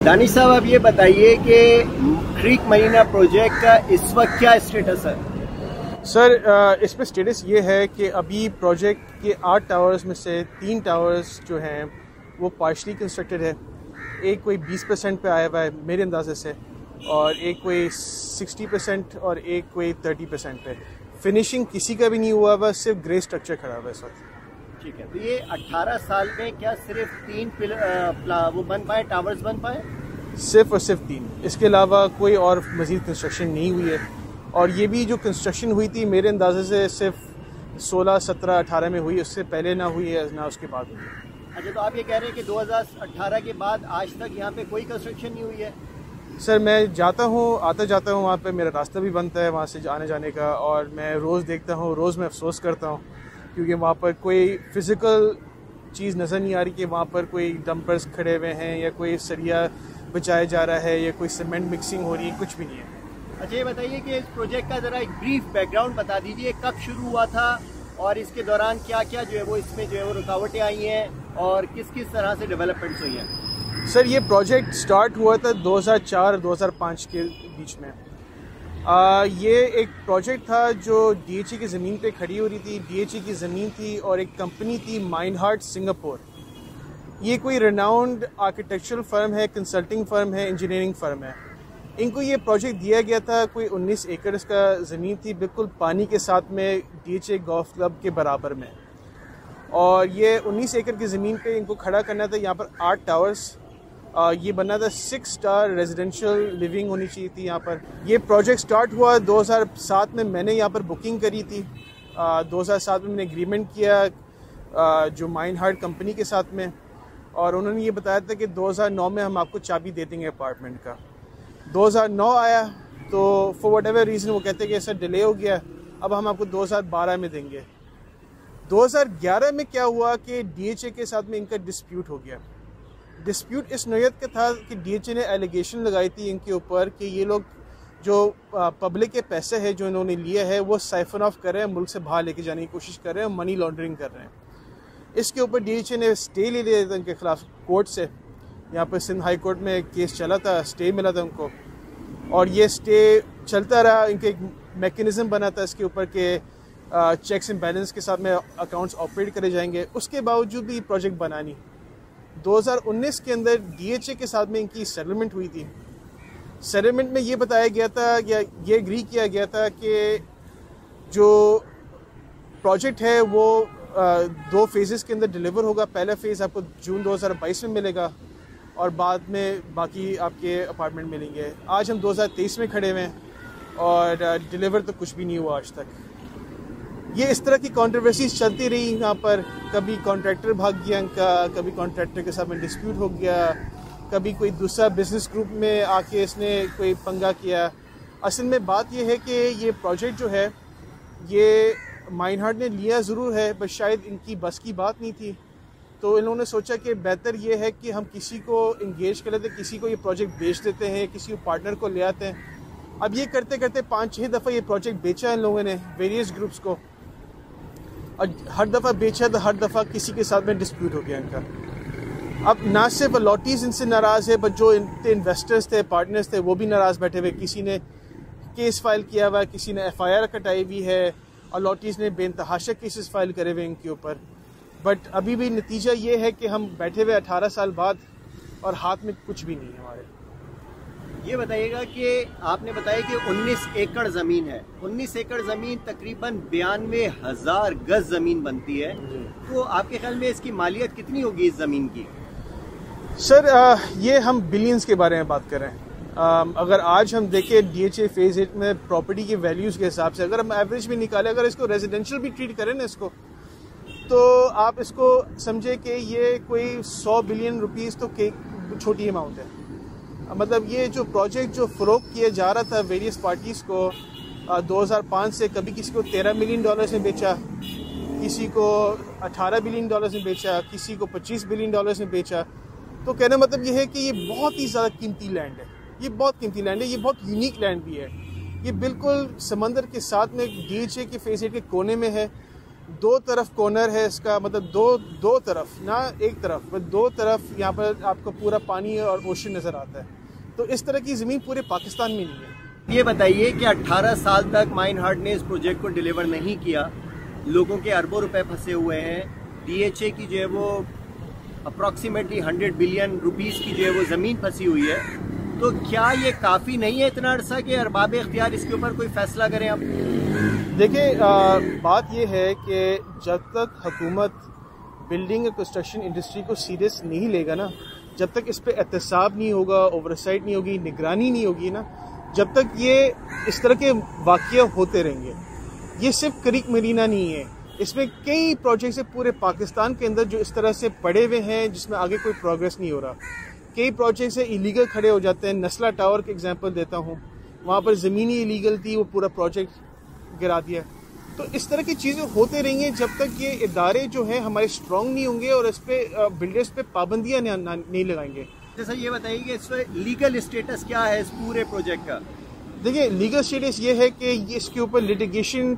دانش صاحب آپ یہ بتائیے کہ کریک مرینا پروجیکٹ کا اس وقت کیا اسٹیٹس ہے؟ سر اس پہ سٹیٹس یہ ہے کہ ابھی پروجیکٹ کے 8 ٹاورز میں سے 3 ٹاورز جو ہیں وہ پارشلی کنسٹرکٹڈ ہے. ایک کوئی 20% پہ آیا ہوا ہے میرے اندازے سے, اور ایک کوئی 60% اور ایک کوئی 30% پہ. فنیشنگ کسی کا بھی نہیں ہوا ہوا, صرف گرے اسٹرکچر کھڑا ہوا ہے اس وقت. ٹھیک ہے, تو یہ 18 سال میں کیا صرف 3 وہ بن پائے, ٹاورز بن پائے؟ صرف اور صرف 3, اس کے علاوہ کوئی اور مزید کنسٹرکشن نہیں ہوئی ہے. اور یہ بھی جو کنسٹرکشن ہوئی تھی میرے اندازے سے صرف 16, 17, 18 میں ہوئی, اس سے پہلے نہ ہوئی ہے نہ اس کے بعد ہوئی ہے. اچھا, تو آپ یہ کہہ رہے ہیں کہ 2018 کے بعد آج تک یہاں پہ کوئی کنسٹرکشن نہیں ہوئی ہے؟ سر میں جاتا ہوں, آتا جاتا ہوں, وہاں پہ میرا راستہ بھی بنتا ہے وہاں سے آنے جانے کا, اور میں روز دیکھتا ہوں, روز میں افسوس کرتا ہوں کیونکہ وہاں پر کوئی فزیکل چیز نظر نہیں آ رہی کہ وہاں پر کوئی ڈمپرز کھڑے ہوئے ہیں یا کوئی سریا بچایا جا رہا ہے یا کوئی سیمنٹ مکسنگ ہو رہی ہے, کچھ بھی نہیں ہے. اچھا, یہ بتائیے کہ اس پروجیکٹ کا ذرا ایک بریف بیک گراؤنڈ بتا دیجیے, کب شروع ہوا تھا اور اس کے دوران کیا کیا جو ہے وہ اس میں جو ہے وہ رکاوٹیں آئی ہیں اور کس کس طرح سے ڈیولپمنٹس ہوئی ہیں؟ سر یہ پروجیکٹ سٹارٹ ہوا تھا 2004 2005 کے بیچ میں. یہ ایک پروجیکٹ تھا جو ڈی ایچ ای کی زمین پہ کھڑی ہو رہی تھی. ڈی ایچ ای کی زمین تھی اور ایک کمپنی تھی مائنڈ ہارٹ سنگاپور. یہ کوئی ریناؤنڈ آرکیٹیکچرل فرم ہے, کنسلٹنگ فرم ہے, انجینئرنگ فرم ہے. ان کو یہ پروجیکٹ دیا گیا تھا, کوئی 19 ایکڑ کا زمین تھی, بالکل پانی کے ساتھ میں D H A golf club کے برابر میں. اور یہ 19 ایکڑ کی زمین پہ ان کو کھڑا کرنا تھا. یہاں پر 8 ٹاورز, یہ بننا تھا 6 سٹار ریزیڈینشیل لیونگ ہونی چاہیے تھی یہاں پر. یہ پروجیکٹ سٹارٹ ہوا 2007 میں نے یہاں پر بکنگ کری تھی. 2007 میں نے اگریمنٹ کیا جو مائنڈ ہارٹ کمپنی کے ساتھ میں, اور انہوں نے یہ بتایا تھا کہ 2009 میں ہم آپ کو چابی دے دیں گے اپارٹمنٹ کا. 2009 آیا تو فور وٹ ایور ریزن وہ کہتے ہیں کہ ایسا ڈیلے ہو گیا, اب ہم آپ کو 2012 میں دیں گے. 2011 میں کیا ہوا کہ ڈی ایچ اے کے ساتھ میں ان کا ڈسپیوٹ ہو گیا. ڈسپیوٹ اس نوعیت کا تھا کہ ڈی ایچ اے نے ایلیگیشن لگائی تھی ان کے اوپر کہ یہ لوگ جو پبلک کے پیسے ہے جو انہوں نے لیا ہے وہ سائفن آف کر رہے ہیں, ملک سے باہر لے کے جانے کی کوشش کر رہے ہیں, منی لانڈرنگ کر رہے ہیں. اس کے اوپر ڈی ایچ اے نے اسٹے لے لیا تھا ان کے خلاف کورٹ سے. یہاں پر سندھ ہائی کورٹ میں ایک کیس چلا تھا, اسٹے ملا تھا ان کو, اور یہ اسٹے چلتا رہا. ان کے ایک میکینزم بنا تھا اس کے اوپر کہ چیکس اینڈ بیلنس کے ساتھ میں اکاؤنٹس آپریٹ کرے جائیں گے. اس کے باوجود بھی پروجیکٹ بنانی 2019 کے اندر ڈی ایچ اے کے ساتھ میں ان کی سیٹلمنٹ ہوئی تھی. سیٹلمنٹ میں یہ بتایا گیا تھا یا یہ اگری کیا گیا تھا کہ جو پروجیکٹ ہے وہ 2 فیزز کے اندر ڈیلیور ہوگا. پہلا فیز آپ کو جون 2022 میں ملے گا اور بعد میں باقی آپ کے اپارٹمنٹ ملیں گے. آج ہم 2023 میں کھڑے ہوئے ہیں اور ڈیلیور تو کچھ بھی نہیں ہوا آج تک. یہ اس طرح کی کانٹروورسیز چلتی رہی یہاں پر. کبھی کانٹریکٹر بھاگ گیا ان کا, کبھی کانٹریکٹر کے ساتھ میں ڈسپیوٹ ہو گیا, کبھی کوئی دوسرا بزنس گروپ میں آ کے اس نے کوئی پنگا کیا. اصل میں بات یہ ہے کہ یہ پروجیکٹ جو ہے یہ مائنڈ ہارٹ نے لیا ضرور ہے, بس شاید ان کی بس کی بات نہیں تھی. تو انہوں نے سوچا کہ بہتر یہ ہے کہ ہم کسی کو انگیج کر لیتے, کسی کو یہ پروجیکٹ بیچ دیتے ہیں, کسی پارٹنر کو لے آتے ہیں. اب یہ کرتے کرتے 5-6 دفعہ یہ پروجیکٹ بیچا ان لوگوں نے ویریس گروپس کو, اور ہر دفعہ بیچا تو ہر دفعہ کسی کے ساتھ میں ڈسپیوٹ ہو گیا ان کا. اب نہ صرف الاٹیز ان سے ناراض ہے, بٹ جو انویسٹرز تھے, پارٹنرز تھے, وہ بھی ناراض بیٹھے ہوئے. کسی نے کیس فائل کیا ہوا ہے, کسی نے ایف آئی آر کٹائی ہوئی ہے, الاٹیز نے بے انتہاشا کیسز فائل کرے ہوئے ان کے اوپر. بٹ ابھی بھی نتیجہ یہ ہے کہ ہم بیٹھے ہوئے 18 سال بعد اور ہاتھ میں کچھ بھی نہیں ہے ہمارے. یہ بتائیے گا کہ آپ نے بتایا کہ 19 ایکڑ زمین ہے. 19 ایکڑ زمین تقریباً 92,000 گز زمین بنتی ہے. تو آپ کے خیال میں اس کی مالیت کتنی ہوگی اس زمین کی؟ سر یہ ہم بلینز کے بارے میں بات کر رہے ہیں. اگر آج ہم دیکھیں ڈی ایچ اے فیز 8 میں پراپرٹی کی ویلیوز کے حساب سے, اگر ہم ایوریج بھی نکالیں, اگر اس کو ریزیڈینشیل بھی ٹریٹ کریں نا اس کو, تو آپ اس کو سمجھے کہ یہ کوئی 100 بلین روپیز تو چھوٹی اماؤنٹ ہے. مطلب یہ جو پروجیکٹ جو فروخت کیا جا رہا تھا ویریس پارٹیز کو 2005 سے, کبھی کسی کو $13 ملین میں بیچا, کسی کو $18 بلین میں بیچا, کسی کو $25 بلین میں بیچا. تو کہنے مطلب یہ ہے کہ یہ بہت ہی زیادہ قیمتی لینڈ ہے. یہ بہت قیمتی لینڈ ہے, یہ بہت یونیک لینڈ بھی ہے. یہ بالکل سمندر کے ساتھ میں ڈی ایچ اے کے فیز 8 کے کونے میں ہے. دو طرف کارنر ہے اس کا، مطلب دو طرف، نہ ایک طرف، دو طرف یہاں پر آپ کو پورا پانی اور اوشن نظر آتا ہے. تو اس طرح کی زمین پورے پاکستان میں نہیں ہے. یہ بتائیے کہ 18 سال تک مائن ہارٹ نے اس پروجیکٹ کو ڈیلیور نہیں کیا، لوگوں کے اربوں روپے پھنسے ہوئے ہیں، ڈی ایچ اے کی جو ہے وہ اپروکسیمیٹلی 100 بلین روپیز کی جو ہے وہ زمین پھنسی ہوئی ہے، تو کیا یہ کافی نہیں ہے اتنا عرصہ کہ ارباب اختیار اس کے اوپر کوئی فیصلہ کریں آپ؟ دیکھیں، بات یہ ہے کہ جب تک حکومت بلڈنگ اور کنسٹرکشن انڈسٹری کو سیریس نہیں لے گا نا، جب تک اس پہ احتساب نہیں ہوگا، اوورسائٹ نہیں ہوگی، نگرانی نہیں ہوگی نا، جب تک یہ اس طرح کے واقعہ ہوتے رہیں گے. یہ صرف کریک مرینا نہیں ہے، اس میں کئی پروجیکٹس ہیں پورے پاکستان کے اندر جو اس طرح سے پڑے ہوئے ہیں جس میں آگے کوئی پروگریس نہیں ہو رہا. کئی پروجیکٹس ہیں ایلیگل کھڑے ہو جاتے ہیں. نسلا ٹاور کے ایگزامپل دیتا ہوں، وہاں پر زمینی ایلیگل تھی، وہ پورا پروجیکٹ گرا دیا. تو اس طرح کی چیزیں ہوتے رہیں گے جب تک یہ ادارے جو ہیں ہمارے اسٹرانگ نہیں ہوں گے اور اس پہ بلڈرز پہ پابندیاں نہیں لگائیں گے. جیسا یہ بتائیے کہ اس میں لیگل اسٹیٹس کیا ہے اس پورے پروجیکٹ کا؟ دیکھیں، لیگل اسٹیٹس یہ ہے کہ اس کے اوپر لٹیگیشن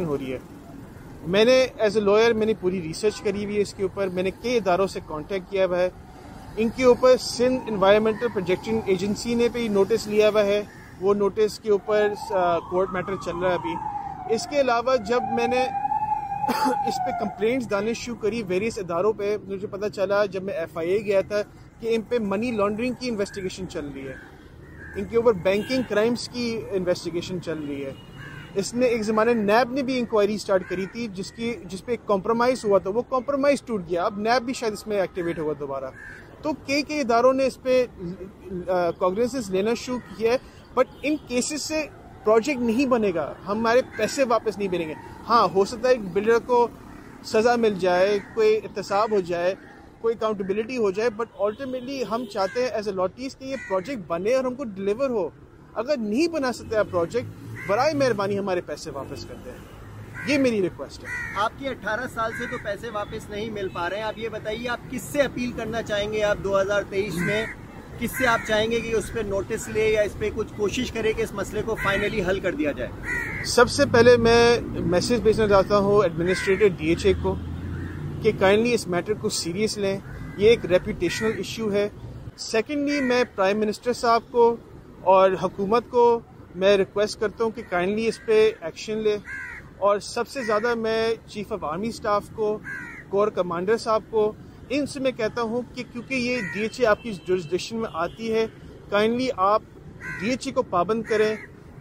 ہو رہی ہے. میں نے ایز اے لائر میں نے پوری ریسرچ کری ہوئی ہے اس کے اوپر. میں نے کئی اداروں سے کانٹیکٹ کیا ہوا ہے. ان کے اوپر سندھ انوائرمنٹل پروجیکٹنگ ایجنسی نے بھی نوٹس لیا ہوا ہے. وہ نوٹس کے اوپر کورٹ میٹر چل رہا ہے ابھی. اس کے علاوہ جب میں نے اس پہ کمپلینٹس ڈالنے شروع کری ویریس اداروں پہ، مجھے پتہ چلا جب میں ایف آئی اے گیا تھا کہ ان پہ منی لانڈرنگ کی انویسٹیگیشن چل رہی ہے، ان کے اوپر بینکنگ کرائمز کی انویسٹیگیشن چل رہی ہے. اس نے ایک زمانے نیب نے بھی انکوائری سٹارٹ کری تھی جس پہ ایک کمپرومائز ہوا تھا. وہ کمپرومائز ٹوٹ گیا، اب نیب بھی شاید اس میں ایکٹیویٹ ہوگا دوبارہ. تو کئی اداروں نے اس پہ کاگنیسنس لینا شروع کیا ہے. بٹ ان کیسز سے پروجیکٹ نہیں بنے گا، ہمارے پیسے واپس نہیں ملیں گے. ہاں، ہو سکتا ہے ایک بلڈر کو سزا مل جائے، کوئی احتساب ہو جائے، کوئی اکاؤنٹیبلٹی ہو جائے، بٹ الٹیمیٹلی ہم چاہتے ہیں ایز اے لاٹیز کہ یہ پروجیکٹ بنے اور ہم کو ڈلیور ہو. اگر نہیں بنا سکتے آپ پروجیکٹ، برائے مہربانی ہمارے پیسے واپس کر دیں. یہ میری ریکویسٹ ہے. آپ کے 18 سال سے تو پیسے واپس نہیں مل پا رہے ہیں. آپ یہ بتائیے آپ کس سے اپیل کرنا چاہیں گے؟ آپ 2023 میں کس سے آپ چاہیں گے کہ اس پہ نوٹس لے یا اس پہ کچھ کوشش کرے کہ اس مسئلے کو فائنلی حل کر دیا جائے؟ سب سے پہلے میں میسج بھیجنا چاہتا ہوں ایڈمنسٹریٹر ڈی ایچ اے کو کہ کائنڈلی اس میٹر کو سیریس لیں. یہ ایک ریپوٹیشنل ایشو ہے. سیکنڈلی میں پرائم منسٹر صاحب کو اور حکومت کو میں ریکویسٹ کرتا ہوں کہ کائنڈلی اس پہ ایکشن لے. اور سب سے زیادہ میں چیف آف آرمی اسٹاف کو، کور کمانڈر صاحب کو، ان سے میں کہتا ہوں کہ کیونکہ یہ ڈی ایچ اے آپ کی جورسڈکشن میں آتی ہے، کائنڈلی آپ ڈی ایچ اے کو پابند کریں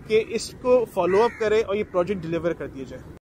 کہ اس کو فالو اپ کریں اور یہ پروجیکٹ ڈیلیور کر دیا جائے.